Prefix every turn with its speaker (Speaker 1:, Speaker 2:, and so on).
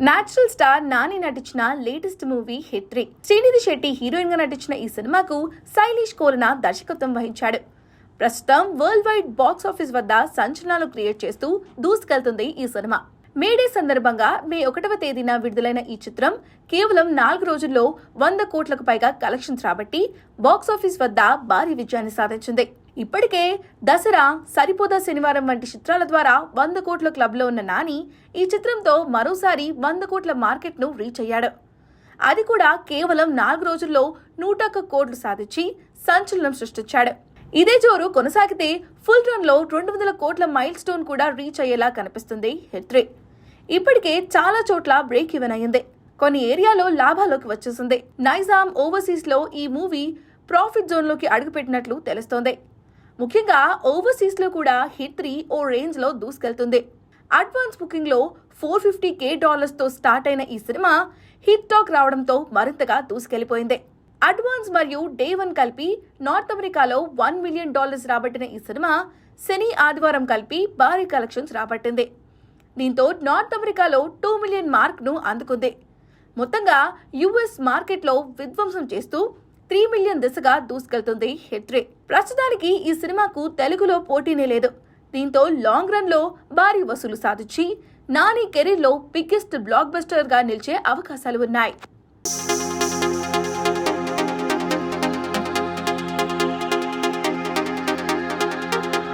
Speaker 1: Natural star Nani నటించిన latest movie hit 3. Srinidhi Shetty heroine గా నటించిన ఈ సినిమాకు శైలేష్ కోరన దర్శకత్వం వహించాడు. ప్రస్తుతం వరల్డ్ వైడ్ బాక్స్ ఆఫీస్ వద్ద సంచలనాలు క్రియేట్ చేస్తూ దూసుకెళ్తుంది ఈ సినిమా. మేడే సందర్భంగా మే 1వ తేదీన విడుదలైన ఈ చిత్రం కేవలం 4 రోజుల్లో 100 కోట్లకు పైగా కలెక్షన్స్ రాబట్టి బాక్స్ ఆఫీస్ వద్ద భారీ విజయాన్ని సాధించింది. ఇప్పటికే దసరా, సరిపోదా శనివారం వంటి చిత్రాల ద్వారా 100 కోట్ల క్లబ్లో ఉన్న నాని ఈ చిత్రంతో మరోసారి 100 కోట్ల మార్కెట్ను రీచ్ అయ్యాడు. అది కూడా కేవలం 4 రోజుల్లో 101 కోట్లు సాధించి సంచలనం సృష్టించాడు. ఇదే జోరు కొనసాగితే ఫుల్ రన్ లో 200 కోట్ల మైల్ స్టోన్ కూడా రీచ్ అయ్యేలా కనిపిస్తుంది హిట్ 3. ఇప్పటికే చాలా చోట్ల బ్రేక్ ఈవెన్ అయ్యింది. కొన్ని ఏరియాలో లాభాల్లోకి వచ్చేసింది. నైజాం ఓవర్సీస్ లో ఈ మూవీ ప్రాఫిట్ జోన్ లోకి అడుగుపెట్టినట్లు తెలుస్తోంది. ముఖ్యంగా ఓవర్సీస్ లో కూడా హిట్ 3 ఓ రేంజ్ లో దూసుకెళ్తుంది. అడ్వాన్స్ బుకింగ్ లో $450K తో స్టార్ట్ అయిన ఈ సినిమా హిట్ టాక్ రావడంతో మరింతగా దూసుకెళ్లిపోయింది. అడ్వాన్స్ మరియు డే 1 కలిపి నార్త్ అమెరికాలో $1 మిలియన్ రాబట్టిన ఈ సినిమా శని, ఆదివారం కలిపి భారీ కలెక్షన్స్ రాబట్టింది. దీంతో నార్త్ అమెరికాలో 2 మిలియన్ మార్క్ ను అందుకుంది. మొత్తంగా యుఎస్ మార్కెట్లో విధ్వంసం చేస్తూ 3 మిలియన్ దిశగా దూసుకెళ్తుంది హిట్ 3. ప్రస్తుతానికి ఈ సినిమాకు తెలుగులో పోటీనే లేదు. దీంతో లాంగ్ రన్ లో భారీ వసూలు సాధించి నాని కెరీర్ లో బిగ్గెస్ట్ బ్లాక్ బస్టర్ గా నిలిచే అవకాశాలు ఉన్నాయి.